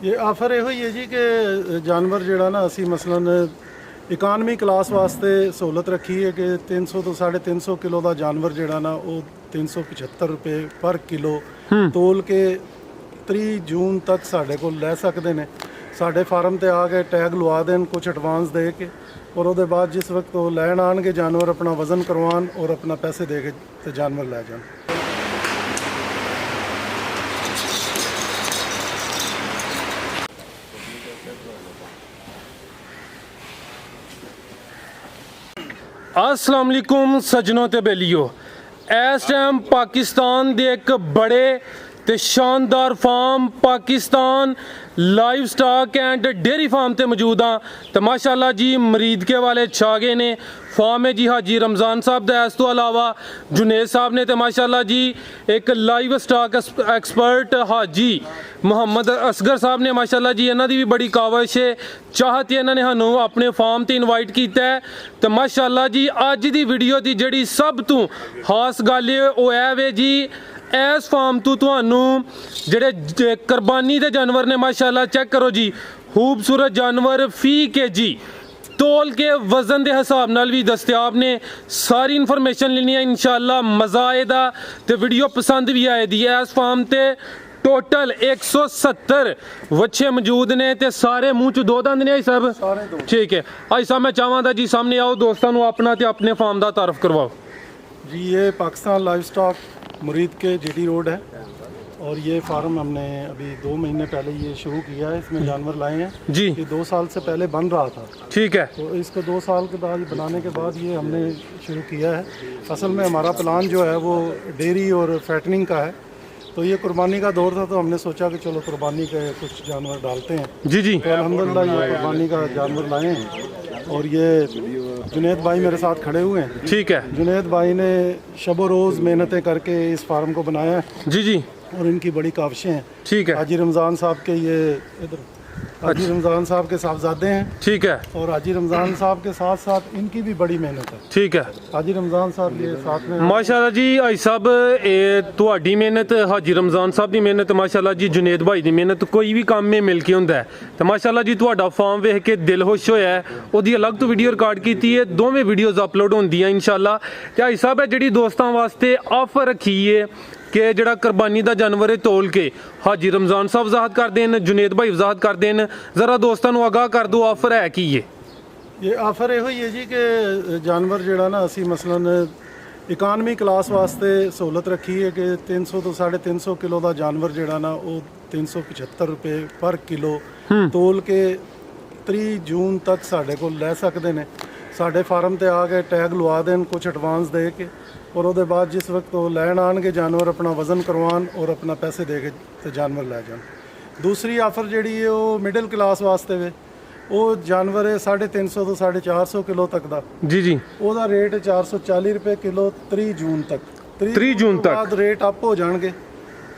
ये आफर यो ही है जी कि जानवर जोड़ा ना असी मसलन इकानमी क्लास वास्ते सहूलत रखी है कि 300 तो 350 किलो का जानवर जोड़ा ना वो 375 रुपये पर किलो तोल के 30 जून तक साढ़े को लै सकते हैं। साढ़े फार्म ते आके टैग लवा देन कुछ एडवांस दे के और उसके बाद जिस वक्त वो लैन आएंगे जानवर अपना वज़न करवान और अपना पैसे दे के तो जानवर लै जान। अस्सलाम वालेकुम सज्जनों ते बेलियो, इस टाइम पाकिस्तान दे एक बड़े ते शानदार farm Pakistan livestock and dairy farm ते मौजूद हाँ। तो माशाल्लाह जी मरीद के वाले छा गए ने। फार्म है जी हाजी रमज़ान साहब का, इस तो अलावा जुनेद साहब ने तो माशाल्लाह जी एक लाइव स्टॉक एक्सपर्ट हाजी मुहम्मद असगर साहब ने माशाल्लाह जी इन्हों की भी बड़ी काविश है, चाहत है इन्होंने सानू अपने फार्म ते इनवाइट किया है। तो माशाल्लाह जी अज की वीडियो की जिहड़ी सब तो खास गल है वह है वे जी इस फार्म तो तुहानू जेडे कुरबानी के जानवर ने माशाल्लाह चेक करो जी, खूबसूरत जानवर फी के जी तोल के वजन के हिसाब नाल भी दस्तियाब ने। सारी इन्फॉर्मेशन लेनी है इंशाल्लाह, मज़ा आएगा तो वीडियो पसंद भी आएगी। इस फार्म ते टोटल 170 वच्छे मौजूद ने ते सारे मुँह च दो दंद ने सब, ठीक है। आज साहब मैं चाहवागा जी सामने आओ, दोस्तों अपना ते अपने फार्म का तारफ करवाओ जी। ये पाकिस्तान लाइव स्टॉक मुरीद के जीटी रोड है और ये फार्म हमने अभी 2 महीने पहले ये शुरू किया है। इसमें जानवर लाए हैं जी। ये 2 साल से पहले बन रहा था, ठीक है। तो इसको 2 साल के बाद बनाने के बाद ये हमने शुरू किया है। असल में हमारा प्लान जो है वो डेयरी और फैटनिंग का है। तो ये कुर्बानी का दौर था तो हमने सोचा कि चलो कुर्बानी के कुछ जानवर डालते हैं जी जी। तो अल्हम्दुलिल्लाह ये कुर्बानी का जानवर लाए हैं और ये जुनेद भाई मेरे साथ खड़े हुए हैं, ठीक है। जुनेद भाई ने शबो रोज़ मेहनतें करके इस फार्म को बनाया है जी जी, और इनकी बड़ी काविशें हैं। ठीक है। हाजी रमज़ान साहब के ये इधर हाजी रमज़ान साहब के साहबजादे हैं, ठीक है। और हाजी रमज़ान साहब के साथ साथ इनकी भी बड़ी मेहनत है, ठीक है। हाजी रमज़ान साहब ये साथ में माशाल्लाह जी। हाजी साहब तुहाडी मेहनत, हाजी रमज़ान साहब की मेहनत, माशाल्लाह जी जुनेद भाई की मेहनत कोई भी काम में मिल के होंदा है। तो माशाल्लाह जी तुहाडा फार्म वेख के दिल खुश होया है, उहदी अलग तो वीडियो रिकॉर्ड की है, दोवें वीडियोज़ अपलोड होंदियां इंशाल्लाह। तो हाजी साहब जिहड़ी दोस्तां वास्ते ऑफर रखी है कि जड़ा कुरबानी का जानवर है तोल के हाजी रमज़ान साहब वजाहत कर देन, जुनेद भाई वजाहत कर देन, ज़रा दोस्तों आगाह कर दो ऑफर है की ये आफर यो ही है जी कि जानवर जोड़ा ना असी मसलन इकानमी क्लास वास्ते सहूलत रखी है कि 300 तो 350 किलो का जानवर जोड़ा ना वो 375 रुपये पर किलो तोल के 30 जून तक साढ़े को लै सकते हैं। साढ़े फार्म ते आके टैग लवा देन कुछ एडवांस दे के और उसके बाद जिस वक्त वो लैन आएंगे जानवर अपना वज़न करवान और अपना पैसे दे के तो जानवर लै जान। दूसरी आफर जी है वो मिडिल क्लास वास्ते वे, वो जानवर है 350 तो 450 किलो तक का जी जी, ਉਹਦਾ रेट 440 रुपये किलो 30 जून तक। 30 जून तक बाद रेट अप हो जाएंगे।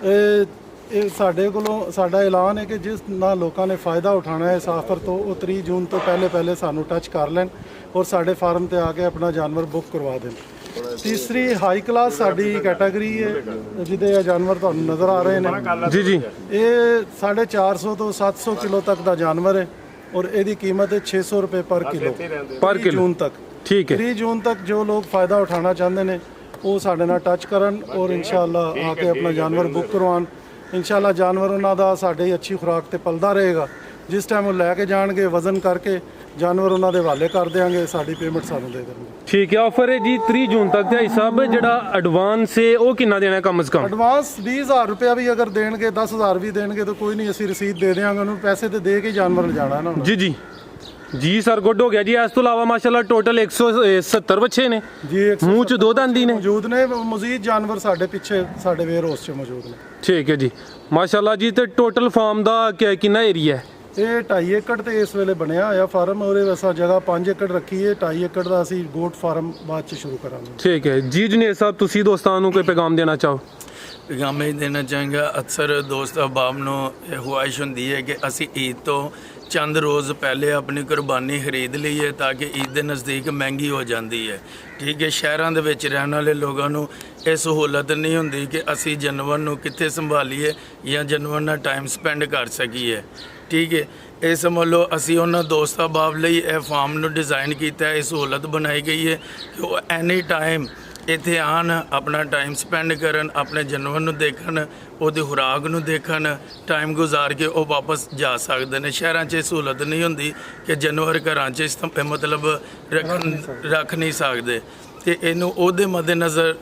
ਇਹ ਸਾਡੇ ਕੋਲੋਂ ਸਾਡਾ ਐਲਾਨ ਹੈ ਕਿ ਜਿਸ ਨਾਲ ਲੋਕਾਂ ਨੇ फ़ायदा उठाना है इस आफर तो वो 30 जून तो पहले सानू टच कर लैन और साढ़े फार्म ते आके अपना जानवर बुक करवा दें। तीसरी हाई क्लास साड़ी कैटागरी है जिदे जानवर तो नज़र आ रहे हैं जी जी, ये 450 तो 700 किलो तक का जानवर है और इसकी कीमत है 600 रुपये पर किलो 30 जून तक, ठीक है। 30 जून तक जो लोग फ़ायदा उठाना चाहते हैं वो साढ़े नाल टच करन और इंशाअल्लाह आके अपना जानवर बुक करवान। इंशाअल्लाह जानवर उन्हों का साढ़े अच्छी खुराक ते पलदा रहेगा। जिस टाइम वो लैके जाएंगे वज़न करके जानवर उन्होंने हवाले कर देंगे, साड़ी पेमेंट सानू दे देंगे। ठीक है। ऑफर है जी 30 जून तक। भाई साहब जड़ा एडवांस है वो कितना देना है कम से कम? एडवांस 20,000 रुपया भी अगर देंगे 10,000 भी देंगे तो कोई नहीं, असी रसीद दे देंगे उन्होंने, पैसे तो दे के जानवर जाना है ना। जी जी जी सर, गुड हो गया जी। इस तो अलावा माशाल्लाह टोटल 170 बच्चे ने जी, मुँह च 2 दंद ही ने मौजूद ने, मजीद जानवर साढ़े पिछे साढ़े वेयर हाउस च मौजूद ने। ठीक है जी, माशाल्लाह जी। तो टोटल फार्म का कितना एरिया है? ये 2.5 एकड़ तो इस वेले बनया होया फार्म और वैसा जगह 5 एकड़ रखी है। 2.5 एकड़ का असी गोट फार्म बाद च शुरू करांगे। ठीक है जी। जुनेद साहब तुसी दोस्तां नूं कोई पैगाम देना चाहो? ਪੈਗਾਮ ਇਹ ਦੇਣਾ ਚਾਹਾਂਗਾ। ਅਕਸਰ ਦੋਸਤ ਅਹਿਬਾਬ ਨੂੰ ਇਹ ਖੁਆਇਸ਼ ਹੁੰਦੀ ਹੈ ਕਿ ਅਸੀਂ ਈਦ ਤੋਂ ਚੰਦ ਰੋਜ਼ ਪਹਿਲੇ ਆਪਣੀ ਕੁਰਬਾਨੀ ਖਰੀਦ ਲਈਏ ਤਾਂ ਕਿ ਈਦ ਦੇ ਨਜ਼ਦੀਕ ਮਹਿੰਗੀ ਹੋ ਜਾਂਦੀ ਹੈ। ਠੀਕ ਹੈ, ਸ਼ਹਿਰਾਂ ਦੇ ਵਿੱਚ ਰਹਿਣ ਵਾਲੇ ਲੋਕਾਂ ਨੂੰ ਇਹ ਸਹੂਲਤ ਨਹੀਂ ਹੁੰਦੀ ਕਿ ਅਸੀਂ ਜਾਨਵਰ ਨੂੰ ਕਿੱਥੇ ਸੰਭਾਲੀਏ ਜਾਂ ਜਾਨਵਰ ਨਾਲ ਟਾਈਮ ਸਪੈਂਡ ਕਰ ਸਕੀਏ। ਠੀਕ ਹੈ, ਇਹ ਸਮਝ ਲਓ ਅਸੀਂ ਉਹਨਾਂ ਦੋਸਤ ਅਹਿਬਾਬ ਲਈ ਇਹ ਫਾਰਮ ਨੂੰ ਡਿਜ਼ਾਈਨ ਕੀਤਾ ਹੈ। ਇਹ ਸਹੂਲਤ ਬਣਾਈ ਗਈ ਹੈ ਕਿ ਉਹ ਐਨੀ ਟਾਈਮ ਇੱਥੇ ਆਉਣ, ਆਪਣਾ ਟਾਈਮ ਸਪੈਂਡ ਕਰਨ, ਆਪਣੇ ਜਾਨਵਰ ਨੂੰ ਦੇਖਣ, ਉਹਦੀ ਖੁਰਾਕ ਨੂੰ ਦੇਖਣ, ਟਾਈਮ ਗੁਜ਼ਾਰ ਕੇ ਉਹ ਵਾਪਸ ਜਾ ਸਕਦੇ ਨੇ। ਸ਼ਹਿਰਾਂ 'ਚ ਇਹ ਸਹੂਲਤ ਨਹੀਂ ਹੁੰਦੀ ਕਿ ਜਾਨਵਰ ਘਰਾਂ 'ਚ ਮਤਲਬ ਰੱਖ ਨਹੀਂ ਸਕਦੇ। ਤੇ ਇਹਨੂੰ ਉਹਦੇ ਮੱਦੇਨਜ਼ਰ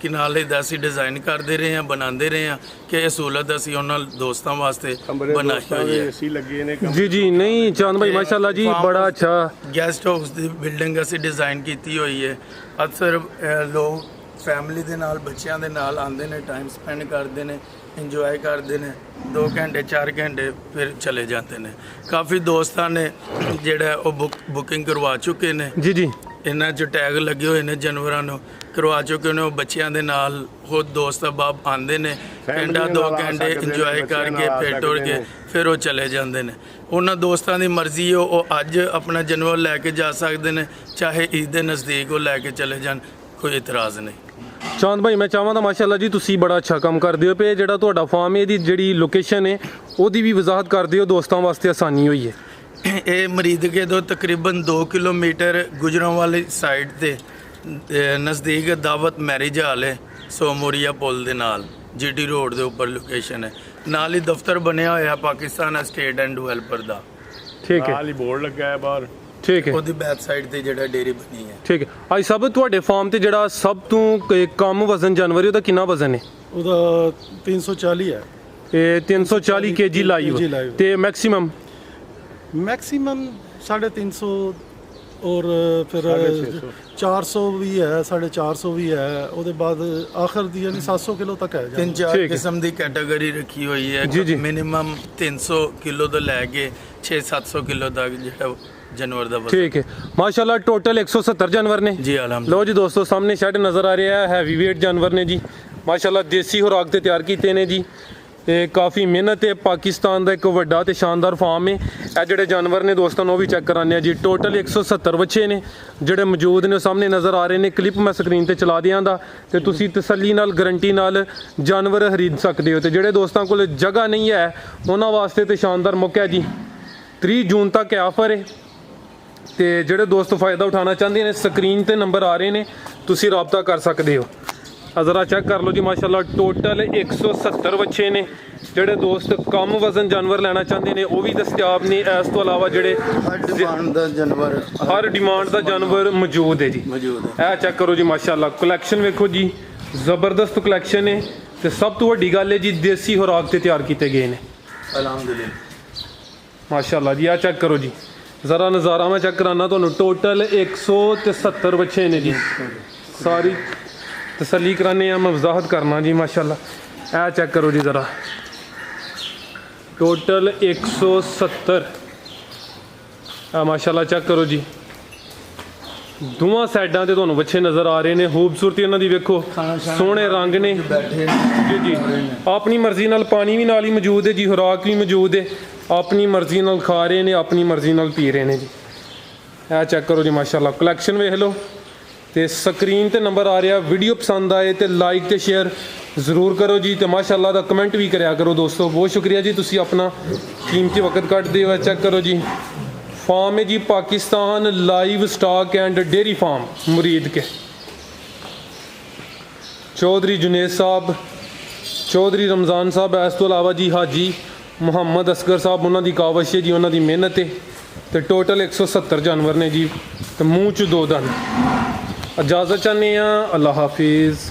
ਕਿਨਾਰੇ ਦਾ ਅਸੀਂ ਡਿਜ਼ਾਈਨ ਕਰਦੇ ਰਹੇ ਹਾਂ, ਬਣਾਉਂਦੇ ਰਹੇ ਹਾਂ ਕਿ ਇਹ ਸਹੂਲਤ ਅਸੀਂ ਉਹਨਾਂ ਦੋਸਤਾਂ ਵਾਸਤੇ ਬਣਾਈ ਹੋਈ ਹੈ। ਏਸੀ ਲੱਗੇ ਨੇ ਜੀ ਨਹੀਂ ਚਾਂਦ ਭਾਈ ਮਾਸ਼ਾਅੱਲਾ ਜੀ ਬੜਾ ਅੱਛਾ। ਗੈਸਟ ਹਾਊਸ ਦੀ ਬਿਲਡਿੰਗ ਅਸੀਂ ਡਿਜ਼ਾਈਨ ਕੀਤੀ ਹੋਈ ਹੈ। ਅਕਸਰ ਲੋਕ ਫੈਮਿਲੀ ਦੇ ਨਾਲ, ਬੱਚਿਆਂ ਦੇ ਨਾਲ ਆਉਂਦੇ ਨੇ, ਟਾਈਮ ਸਪੈਂਡ ਕਰਦੇ ਨੇ, ਇੰਜੋਏ ਕਰਦੇ ਨੇ, 2 ਘੰਟੇ 4 ਘੰਟੇ ਫਿਰ ਚਲੇ ਜਾਂਦੇ ਨੇ। ਕਾਫੀ ਦੋਸਤਾਂ ਨੇ ਜਿਹੜਾ ਉਹ ਬੁਕਿੰਗ ਕਰਵਾ ਚੁੱਕੇ ਨੇ। ਜੀ ਇਹਨਾਂ 'ਚ ਟੈਗ ਲੱਗੇ ਹੋਏ ਨੇ, ਜਾਨਵਰਾਂ ਨੂੰ ਕਰਵਾ ਚੁੱਕੇ ਨੇ। ਉਹ ਬੱਚਿਆਂ ਦੇ ਨਾਲ ਖੁਦ ਦੋਸਤ ਅਹਿਬਾਬ ਆਉਂਦੇ ਨੇ, ਘੰਟਾ 2 ਘੰਟੇ ਇੰਜੋਏ ਕਰਕੇ ਫਿਰ ਟੁਰ ਕੇ ਫਿਰ ਉਹ ਚਲੇ ਜਾਂਦੇ ਨੇ। ਉਹਨਾਂ ਦੋਸਤਾਂ ਦੀ ਮਰਜ਼ੀ ਹੈ, ਉਹ ਅੱਜ ਆਪਣਾ ਜਾਨਵਰ ਲੈ ਕੇ ਜਾ ਸਕਦੇ ਨੇ, ਚਾਹੇ ਈਦ ਦੇ ਨਜ਼ਦੀਕ ਉਹ ਲੈ ਕੇ ਚਲੇ ਜਾਣ, ਕੋਈ ਇਤਰਾਜ਼ ਨਹੀਂ। ਚਾਂਦ ਭਾਈ ਮੈਂ ਚਾਹਾਂਗਾ ਮਾਸ਼ਾਅੱਲਾ ਜੀ ਤੁਸੀਂ ਬੜਾ ਅੱਛਾ ਕੰਮ ਕਰਦੇ ਹੋ ਪਏ। ਜਿਹੜਾ ਤੁਹਾਡਾ ਫਾਰਮ ਹੈ ਇਹਦੀ ਜਿਹੜੀ ਲੋਕੇਸ਼ਨ ਹੈ ਉਹਦੀ ਵੀ ਵਜ਼ਾਹਤ ਕਰ ਦਿਓ, ਦੋਸਤਾਂ ਵਾਸਤੇ ਆਸਾਨੀ ਹੋਈ ਹੈ। ਇਹ ਮਰੀਦਕੇ ਤੋਂ ਤਕਰੀਬਨ 2 ਕਿਲੋਮੀਟਰ ਗੁਜਰਾਂਵਾਲੀ ਸਾਈਡ ਤੇ ਨਜ਼ਦੀਕ ਦਾਵਤ ਮੈਰਿਜ ਹਾਲ ਹੈ, ਸੋਮੋਰੀਆ ਪੁਲ ਦੇ ਨਾਲ, ਜੀਟੀ ਰੋਡ ਦੇ ਉੱਪਰ ਲੋਕੇਸ਼ਨ ਹੈ। ਨਾਲ ਹੀ ਦਫ਼ਤਰ ਬਣਿਆ ਹੋਇਆ ਪਾਕਿਸਤਾਨ ਸਟੇਟ ਐਂਡ ਡਿਵੈਲਪਰ ਦਾ। ਠੀਕ ਹੈ, ਨਾਲ ਹੀ ਬੋਰਡ ਲੱਗਾ ਹੈ ਬਾਹਰ। ਠੀਕ ਹੈ, ਉਹਦੀ ਬੈਕ ਸਾਈਡ ਤੇ ਜਿਹੜਾ ਡੇਅਰੀ ਬਣੀ ਹੈ। ਠੀਕ ਹੈ। ਅੱਜ ਸਭ ਤੁਹਾਡੇ ਫਾਰਮ ਤੇ ਜਿਹੜਾ ਸਭ ਤੋਂ ਕਮ ਵਜ਼ਨ ਜਾਨਵਰ ਹੈ ਉਹਦਾ ਕਿੰਨਾ ਵਜ਼ਨ ਹੈ? ਉਹਦਾ 340 ਹੈ। ਇਹ 340 kg ਲਾਈਵ ਤੇ ਮੈਕਸਿਮਮ 350 ਔਰ ਫਿਰ 400 ਵੀ ਹੈ, 450 ਵੀ ਹੈ। ਉਹਦੇ ਬਾਅਦ ਆਖਰ ਦੀ ਯਾਨੀ 700 ਕਿਲੋ ਤੱਕ ਹੈ। 3-4 ਕਿਸਮ ਦੀ ਕੈਟਾਗਰੀ ਰੱਖੀ ਹੋਈ ਹੈ। ਮਿਨੀਮਮ 300 ਕਿਲੋ ਤੋਂ ਲੈ ਕੇ 600-700 ਕਿਲੋ ਤੱਕ ਜਿਹੜਾ ਜਾਨਵਰ ਦਾ ਵਜ਼ਨ। ਠੀਕ ਹੈ ਮਾਸ਼ਾਅੱਲਾ। ਟੋਟਲ 170 ਜਾਨਵਰ ਨੇ ਜੀ ਅਲਹਮਦੁਲਿਲਾ। ਲਓ ਜੀ ਦੋਸਤੋ ਸਾਹਮਣੇ ਸ਼ੈਡ ਨਜ਼ਰ ਆ ਰਿਹਾ ਹੈ, ਹੈਵੀ weight ਜਾਨਵਰ ਨੇ ਜੀ ਮਾਸ਼ਾਅੱਲਾ। ਦੇਸੀ ਖੁਰਾਕ ਤੇ ਤਿਆਰ ਕੀਤੇ ਨੇ ਜੀ। ਇਹ ਕਾਫੀ ਮਿਹਨਤ ਹੈ। ਪਾਕਿਸਤਾਨ ਦਾ ਇੱਕ ਵੱਡਾ ਤੇ ਸ਼ਾਨਦਾਰ ਫਾਰਮ ਹੈ। ਇਹ ਜਿਹੜੇ ਜਾਨਵਰ ਨੇ ਦੋਸਤਾਂ ਨੂੰ ਉਹ ਵੀ ਚੈੱਕ ਕਰਾਉਂਦੇ ਆ ਜੀ। ਟੋਟਲ 170 ਬੱਚੇ ਨੇ ਜਿਹੜੇ ਮੌਜੂਦ ਨੇ, ਉਹ ਸਾਹਮਣੇ ਨਜ਼ਰ ਆ ਰਹੇ ਨੇ। ਕਲਿੱਪ ਮੈਂ ਸਕਰੀਨ ਤੇ ਚਲਾ ਦਿਆਂਗਾ ਤੇ ਤੁਸੀਂ ਤਸੱਲੀ ਨਾਲ, ਗਰੰਟੀ ਨਾਲ ਜਾਨਵਰ ਖਰੀਦ ਸਕਦੇ ਹੋ। ਤੇ ਜਿਹੜੇ ਦੋਸਤਾਂ ਕੋਲ ਜਗ੍ਹਾ ਨਹੀਂ ਹੈ ਉਹਨਾਂ ਵਾਸਤੇ ਤੇ ਸ਼ਾਨਦਾਰ ਮੌਕਾ ਹੈ ਜੀ। 30 ਜੂਨ ਤੱਕ ਇਹ ਆਫਰ ਹੈ ਤੇ ਜਿਹੜੇ ਦੋਸਤ ਫਾਇਦਾ ਉਠਾਉਣਾ ਚਾਹੁੰਦੇ ਨੇ ਸਕਰੀਨ ਤੇ ਨੰਬਰ ਆ ਰਹੇ ਨੇ, ਤੁਸੀਂ ਰਾਬਤਾ ਕਰ ਸਕਦੇ ਹੋ। ਜ਼ਰਾ ਚੈੱਕ ਕਰ ਲਓ ਜੀ ਮਾਸ਼ਾਅੱਲਾ। ਟੋਟਲ 170 ਬੱਚੇ ਨੇ। ਜਿਹੜੇ ਦੋਸਤ ਕਮ ਵਜ਼ਨ ਜਾਨਵਰ ਲੈਣਾ ਚਾਹੁੰਦੇ ਨੇ ਉਹ ਵੀ ਦਸਤਿਆਬ ਨੇ। ਇਸ ਤੋਂ ਇਲਾਵਾ ਜਿਹੜੇ ਹਰ ਡਿਮਾਂਡ ਦਾ ਜਾਨਵਰ, ਹਰ ਡਿਮਾਂਡ ਦਾ ਜਾਨਵਰ ਮੌਜੂਦ ਹੈ ਜੀ। ਇਹ ਚੈੱਕ ਕਰੋ ਜੀ ਮਾਸ਼ਾਅੱਲਾ। ਕਲੈਕਸ਼ਨ ਵੇਖੋ ਜੀ, ਜ਼ਬਰਦਸਤ ਕਲੈਕਸ਼ਨ ਹੈ ਤੇ ਸਭ ਤੋਂ ਵੱਡੀ ਗੱਲ ਹੈ ਜੀ ਦੇਸੀ ਖੁਰਾਕ ਤੇ ਤਿਆਰ ਕੀਤੇ ਗਏ ਨੇ ਅਲਹਮਦੁਲਿਲਾ ਮਾਸ਼ਾਅੱਲਾ ਜੀ। ਇਹ ਚੈੱਕ ਕਰੋ ਜੀ, ਜ਼ਰਾ ਨਜ਼ਾਰਾ ਮੈਂ ਚੈੱਕ ਕਰਾਨਾ ਤੁਹਾਨੂੰ। ਟੋਟਲ 170 ਬੱਚੇ ਨੇ ਜੀ। ਸਾਰੀ ਤਸੱਲੀ ਕਰਾਨੇ ਆ, ਮੈਂ ਵਜ਼ਾਹਤ ਕਰਨਾ ਜੀ ਮਾਸ਼ਾਅੱਲਾ। ਇਹ ਚੈੱਕ ਕਰੋ ਜੀ ਜ਼ਰਾ, ਟੋਟਲ 170 ਮਾਸ਼ਾਅੱਲਾ। ਚੈੱਕ ਕਰੋ ਜੀ, ਦੋਵਾਂ ਸਾਈਡਾਂ ਤੇ ਤੁਹਾਨੂੰ ਬੱਚੇ ਨਜ਼ਰ ਆ ਰਹੇ ਨੇ। ਖੂਬਸੂਰਤੀ ਇਹਨਾਂ ਦੀ ਵੇਖੋ, ਸੋਹਣੇ ਰੰਗ ਨੇ ਜੀ। ਆਪਣੀ ਮਰਜ਼ੀ ਨਾਲ ਪਾਣੀ ਵੀ ਨਾਲ ਹੀ ਮੌਜੂਦ ਹੈ ਜੀ, ਖੁਰਾਕ ਵੀ ਮੌਜੂਦ ਹੈ। ਆਪਣੀ ਮਰਜ਼ੀ ਨਾਲ ਖਾ ਰਹੇ ਨੇ, ਆਪਣੀ ਮਰਜ਼ੀ ਨਾਲ ਪੀ ਰਹੇ ਨੇ ਜੀ। ਇਹ ਚੈੱਕ ਕਰੋ ਜੀ ਮਾਸ਼ਾਅੱਲਾ। ਕਲੈਕਸ਼ਨ ਵੇਖ ਲਓ ਤੇ ਸਕਰੀਨ ਤੇ ਨੰਬਰ ਆ ਰਿਹਾ। ਵੀਡੀਓ ਪਸੰਦ ਆਏ ਤੇ ਲਾਈਕ ਤੇ ਸ਼ੇਅਰ ਜ਼ਰੂਰ ਕਰੋ ਜੀ ਤੇ ਮਾਸ਼ਾਅੱਲਾ ਦਾ ਕਮੈਂਟ ਵੀ ਕਰਿਆ ਕਰੋ ਦੋਸਤੋ। ਬਹੁਤ ਸ਼ੁਕਰੀਆ ਜੀ, ਤੁਸੀਂ ਆਪਣਾ ਕੀਮਤੀ ਵਕਤ ਕੱਢਦੇ ਹੋ। ਚੈੱਕ ਕਰੋ ਜੀ, ਫਾਰਮ ਹੈ ਜੀ Pakistan livestock and dairy farm Muridke. Chaudhary Junaid साहब, चौधरी रमज़ान साहब, इस तो इलावा जी हाजी मुहम्मद असगर साहब, उन्होंने कावश है जी, उन्होंने मेहनत है। तो टोटल 170 जानवर ने जी, तो मूँह च 2 दंद। इजाज़त चाहते हैं, अल्लाह हाफिज़।